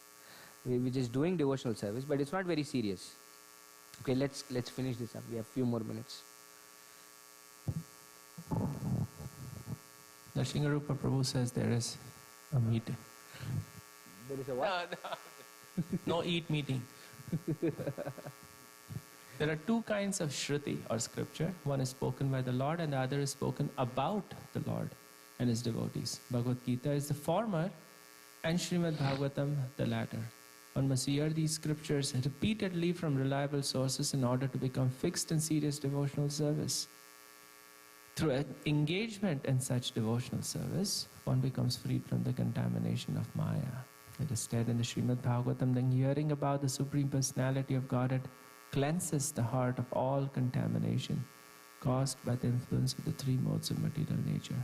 We're just doing devotional service, but it's not very serious. Okay, let's finish this up. We have a few more minutes. Narsingharupa Prabhu says there is a meeting. There is a what? No eat meeting. There are two kinds of Shruti or scripture. One is spoken by the Lord and the other is spoken about the Lord and his devotees. Bhagavad Gita is the former and Srimad Bhagavatam the latter. One must hear these scriptures repeatedly from reliable sources in order to become fixed in serious devotional service. Through engagement in such devotional service, one becomes freed from the contamination of Maya. It is said in the Srimad Bhagavatam that hearing about the Supreme Personality of Godhead cleanses the heart of all contamination caused by the influence of the three modes of material nature.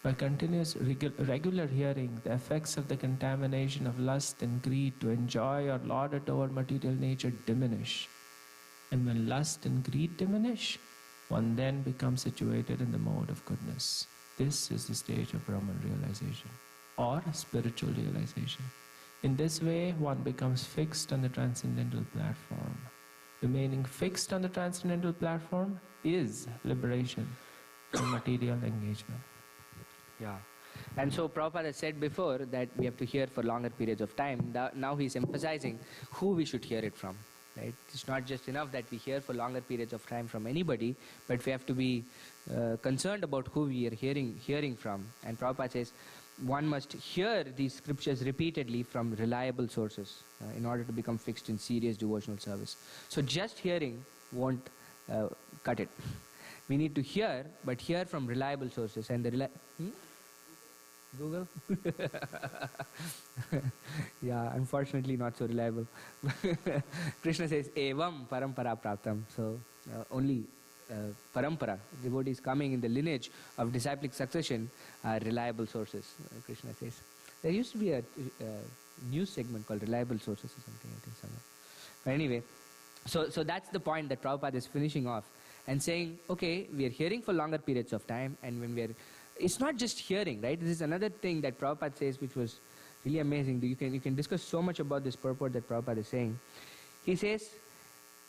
By continuous regular hearing, the effects of the contamination of lust and greed to enjoy or lord it over material nature diminish. And when lust and greed diminish, one then becomes situated in the mode of goodness. This is the stage of Brahman realization or spiritual realization. In this way, one becomes fixed on the transcendental platform. Remaining fixed on the transcendental platform is liberation from material engagement. Yeah. And so Prabhupada said before that we have to hear for longer periods of time. Now he's emphasizing who we should hear it from. Right? It's not just enough that we hear for longer periods of time from anybody, but we have to be concerned about who we are hearing from. And Prabhupada says one must hear these scriptures repeatedly from reliable sources in order to become fixed in serious devotional service. So just hearing won't cut it. We need to hear, but hear from reliable sources. And the Google? Yeah, unfortunately not so reliable. Krishna says, Evam parampara praptam. So only parampara, devotees coming in the lineage of disciplic succession are reliable sources, Krishna says. There used to be a news segment called Reliable Sources or something, I think, somewhere. But anyway, so that's the point that Prabhupada is finishing off and saying, okay, we are hearing for longer periods of time, and when it's not just hearing, right? This is another thing that Prabhupada says which was really amazing. You can discuss so much about this purport that Prabhupada is saying. He says,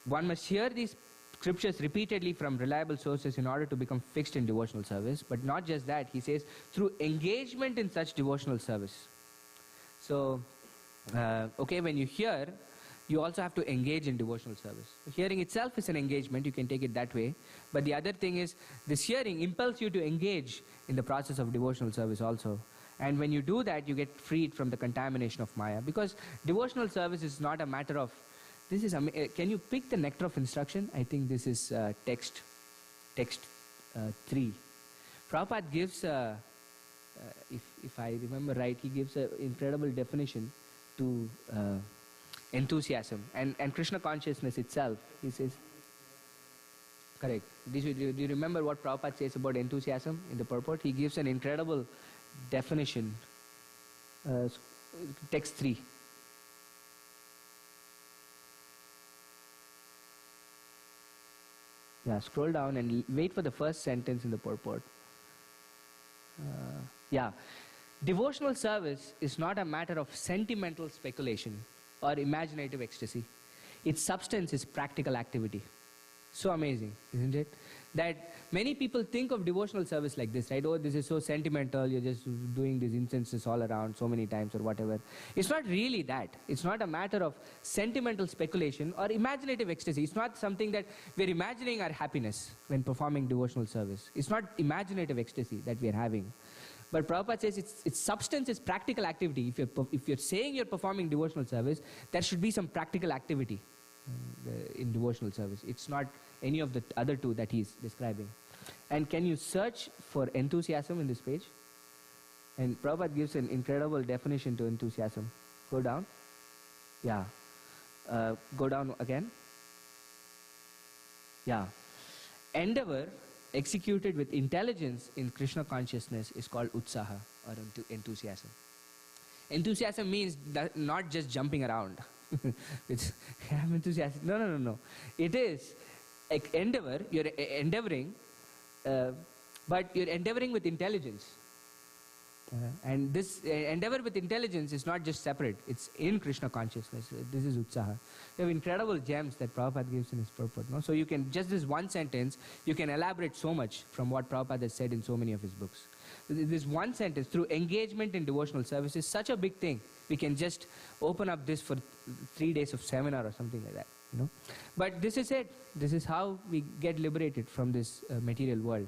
one must hear these scriptures repeatedly from reliable sources in order to become fixed in devotional service. But not just that, he says, through engagement in such devotional service. So, okay, when you hear, you also have to engage in devotional service. Hearing itself is an engagement, you can take it that way. But the other thing is, this hearing impels you to engage in the process of devotional service also. And when you do that, you get freed from the contamination of Maya. Because devotional service is not a matter of, this is, can you pick the nectar of instruction? I think this is text 3. Prabhupada gives, if I remember right, he gives an incredible definition to enthusiasm and Krishna consciousness itself. He says, correct. Do you remember what Prabhupada says about enthusiasm in the purport? He gives an incredible definition. Text 3. Yeah, scroll down and wait for the first sentence in the purport. Yeah. Devotional service is not a matter of sentimental speculation or imaginative ecstasy. Its substance is practical activity. So amazing, isn't it? That many people think of devotional service like this, right? Oh, this is so sentimental, you're just doing these incenses all around so many times or whatever. It's not really that. It's not a matter of sentimental speculation or imaginative ecstasy. It's not something that we're imagining our happiness when performing devotional service. It's not imaginative ecstasy that we're having. But Prabhupada says its substance is practical activity. If you're saying you're performing devotional service, there should be some practical activity in devotional service. It's not any of the other two that he's describing. And can you search for enthusiasm in this page? And Prabhupada gives an incredible definition to enthusiasm. Go down. Yeah. Go down again. Yeah. Endeavor executed with intelligence in Krishna consciousness is called utsaha or enthusiasm. Enthusiasm means not just jumping around. I'm enthusiastic. No. It is endeavor, you're endeavoring, but you're endeavoring with intelligence. And this endeavor with intelligence is not just separate, it's in Krishna consciousness. This is utsaha. You have incredible gems that Prabhupada gives in his purport. No? So you can, just this one sentence, you can elaborate so much from what Prabhupada has said in so many of his books. This one sentence, through engagement in devotional service, is such a big thing. We can just open up this for 3 days of seminar or something like that. You know? But this is it. This is how we get liberated from this material world.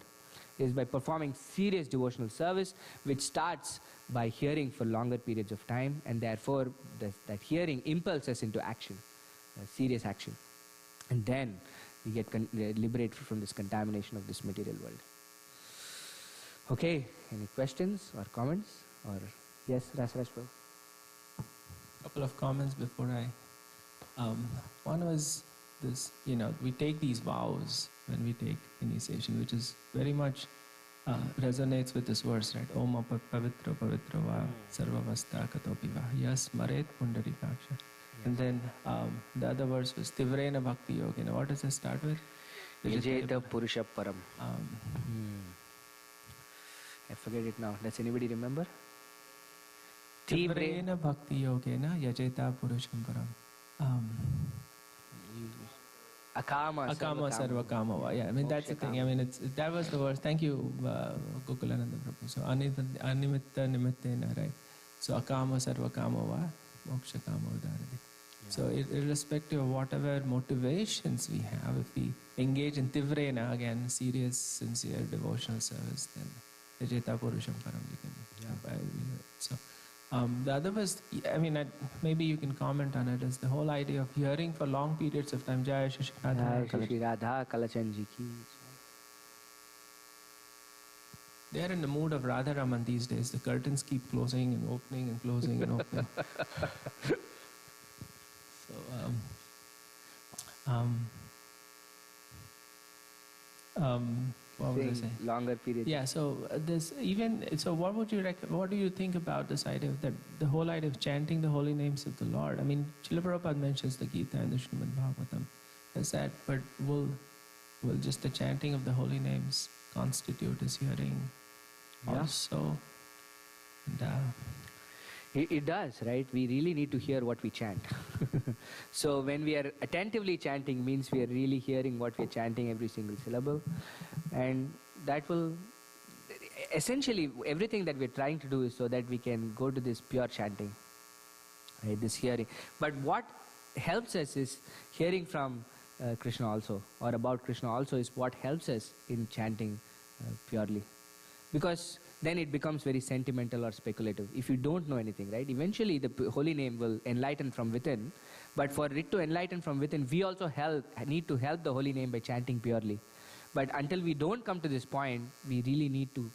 Is by performing serious devotional service, which starts by hearing for longer periods of time, and therefore that hearing impels us into action, serious action. And then we get liberated from this contamination of this material world. Okay, any questions or comments? Or yes, Rasraj Prabhu? Couple of comments before I... one was this, we take these vows when we take initiation, which is very much resonates with this verse, right? Om pavitra pavitra va sarvavasta katopi va yas maret pundarikaksha. And then the other verse was Tivrena Bhakti Yogena. What does it start with? Yajeta Purusha Param. I forget it now. Does anybody remember? Tivrena Bhakti Yogena Yajeta Purusham Param. Akama sarva kama. Yeah, I mean that's the thing. I mean that was the verse. Thank you, Gokulananda Prabhu. So animitta nimittena, right? So akama sarva kama va moksha kama udarati. So irrespective of whatever motivations we have, if we engage in tivrena, again, serious, sincere devotional service, then yajeta purusham param we can. So. The other was, I mean, maybe you can comment on it, is the whole idea of hearing for long periods of time. Jai Shri Radha Kalachanji ki. They are in the mood of Radha Raman these days. The curtains keep closing and opening and closing and opening. What was I saying? Longer period. Yeah. So what do you think about this idea of that? The whole idea of chanting the holy names of the Lord. I mean, Srila Prabhupada mentions the Gita and the Srimad Bhagavatam as that, but will just the chanting of the holy names constitute as hearing also? And, It does, right? We really need to hear what we chant. So when we are attentively chanting means we are really hearing what we are chanting, every single syllable. And that will, essentially, everything that we're trying to do is so that we can go to this pure chanting, right? This hearing. But what helps us is hearing from Krishna also, or about Krishna also, is what helps us in chanting purely. Because then it becomes very sentimental or speculative. If you don't know anything, right? Eventually the holy name will enlighten from within. But for it to enlighten from within, we also need to help the holy name by chanting purely. But until we don't come to this point, we really need to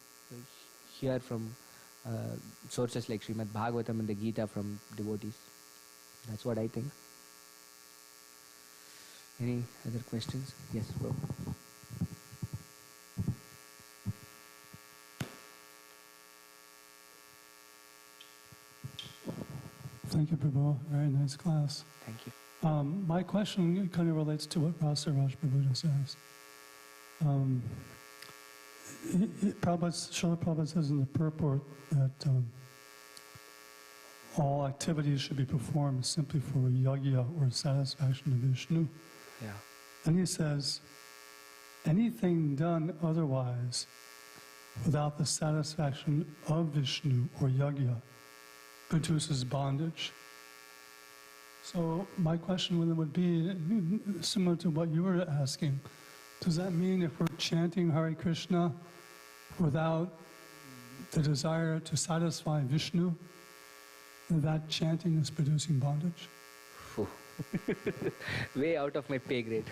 hear from sources like Srimad Bhagavatam and the Gita from devotees. That's what I think. Any other questions? Yes, bro. Thank you, Prabhu. Very nice class. Thank you. My question kind of relates to what Rasa Raj Prabhu just asked. Srila Prabhupada says in the purport that all activities should be performed simply for yajna or satisfaction of Vishnu. Yeah. And he says, anything done otherwise without the satisfaction of Vishnu or yajna produces bondage. So my question would be similar to what you were asking. Does that mean if we're chanting Hare Krishna without the desire to satisfy Vishnu, that chanting is producing bondage? Way out of my pay grade.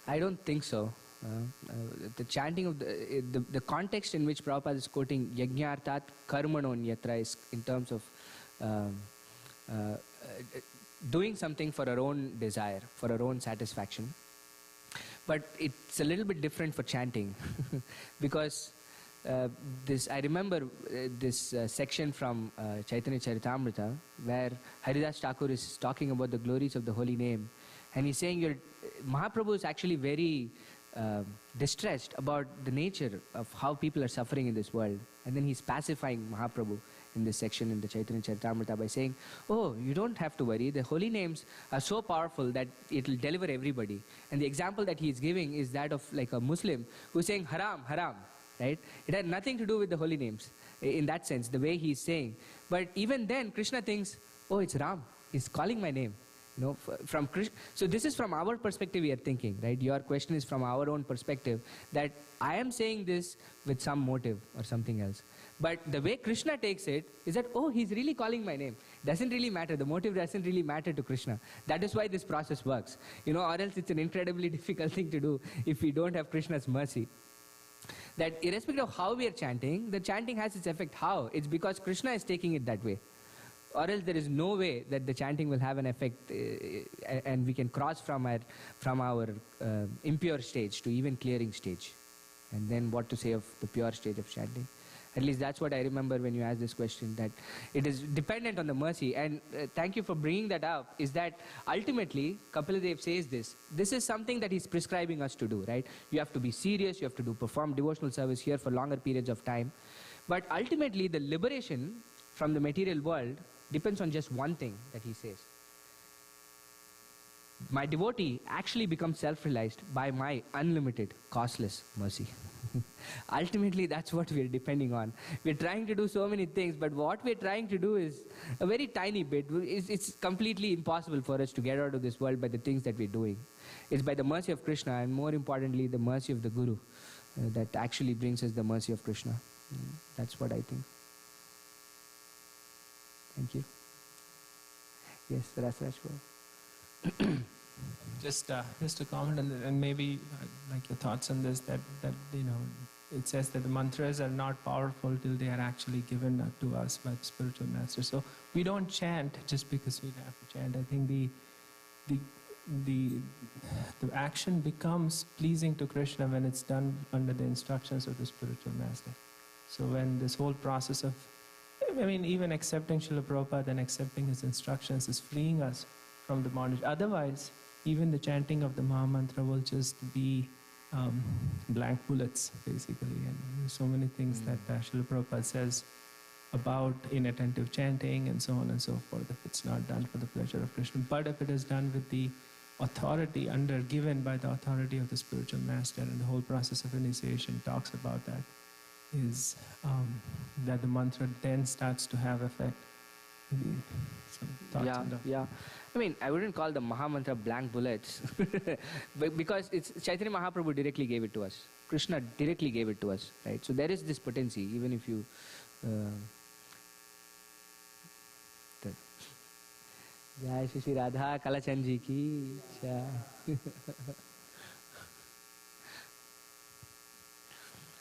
I don't think so. The chanting of the context in which Prabhupada is quoting yajñartat karmanonyatra is in terms of doing something for our own desire, for our own satisfaction. But it's a little bit different for chanting because I remember this section from Chaitanya Charitamrita where Haridas Thakur is talking about the glories of the holy name, and he's saying Mahaprabhu is actually very distressed about the nature of how people are suffering in this world. And then he's pacifying Mahaprabhu in this section in the Chaitanya Charitamrita by saying, oh, you don't have to worry. The holy names are so powerful that it will deliver everybody. And the example that he's giving is that of like a Muslim who's saying haram, haram, right? It had nothing to do with the holy names in that sense, the way he's saying. But even then, Krishna thinks, oh, it's Ram. He's calling my name. You know, from Krishna. So this is from our perspective we are thinking, right? Your question is from our own perspective, that I am saying this with some motive or something else. But the way Krishna takes it is that, oh, he's really calling my name. Doesn't really matter. The motive doesn't really matter to Krishna. That is why this process works. You know, or else it's an incredibly difficult thing to do if we don't have Krishna's mercy. That irrespective of how we are chanting, the chanting has its effect. How? It's because Krishna is taking it that way. Or else there is no way that the chanting will have an effect and we can cross from our impure stage to even clearing stage. And then what to say of the pure stage of chanting. At least that's what I remember when you asked this question, that it is dependent on the mercy. And thank you for bringing that up, is that ultimately, Kapiladev says this is something that he's prescribing us to do, right? You have to be serious, you have to perform devotional service here for longer periods of time. But ultimately, the liberation from the material world depends on just one thing that he says. My devotee actually becomes self-realized by my unlimited, costless mercy. Ultimately, that's what we're depending on. We're trying to do so many things, but what we're trying to do is a very tiny bit. It's completely impossible for us to get out of this world by the things that we're doing. It's by the mercy of Krishna, and more importantly, the mercy of the Guru, that actually brings us the mercy of Krishna. That's what I think. Thank you. Yes, Rasraj. Just a comment, and maybe like your thoughts on this. That you know, it says that the mantras are not powerful till they are actually given to us by the spiritual master. So we don't chant just because we have to chant. I think the action becomes pleasing to Krishna when it's done under the instructions of the spiritual master. So when this whole process of, I mean, even accepting Srila Prabhupada and accepting his instructions is freeing us from the bondage. Otherwise, even the chanting of the Mahamantra will just be blank bullets, basically. And there's so many things that Srila Prabhupada says about inattentive chanting and so on and so forth, if it's not done for the pleasure of Krishna. But if it is done with the authority, given by the authority of the spiritual master, and the whole process of initiation talks about that, is that the mantra then starts to have effect. Maybe some thoughts on that. Yeah. I mean, I wouldn't call the Mahamantra blank bullets, because it's Chaitanya Mahaprabhu directly gave it to us. Krishna directly gave it to us, right? So there is this potency, even if you... Jai Shri Radha Kalachandji ki jai.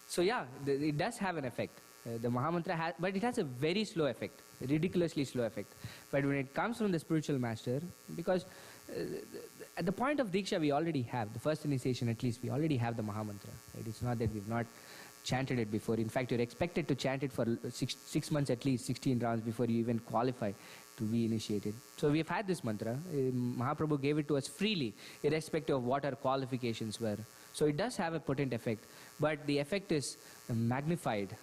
So yeah, it does have an effect. The Mahamantra has, but it has a very slow effect, ridiculously slow effect. But when it comes from the spiritual master, because at the point of Diksha we already have, the first initiation at least, we already have the Mahamantra. Right? It's not that we've not chanted it before. In fact, you're expected to chant it for 6 months at least, 16 rounds before you even qualify to be initiated. So we've had this mantra. Mahaprabhu gave it to us freely, irrespective of what our qualifications were. So it does have a potent effect, but the effect is magnified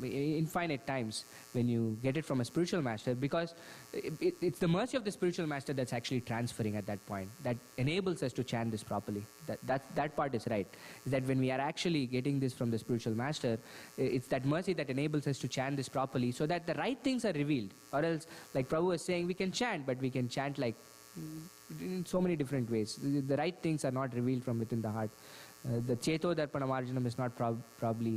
infinite times when you get it from a spiritual master, because it's the mercy of the spiritual master that's actually transferring at that point, that enables us to chant this properly. That part is right. Is that when we are actually getting this from the spiritual master, it's that mercy that enables us to chant this properly, so that the right things are revealed. Or else, like Prabhu was saying, we can chant, but we can chant like in so many different ways. The right things are not revealed from within the heart. The Cheto Darpana Marjanam is not probably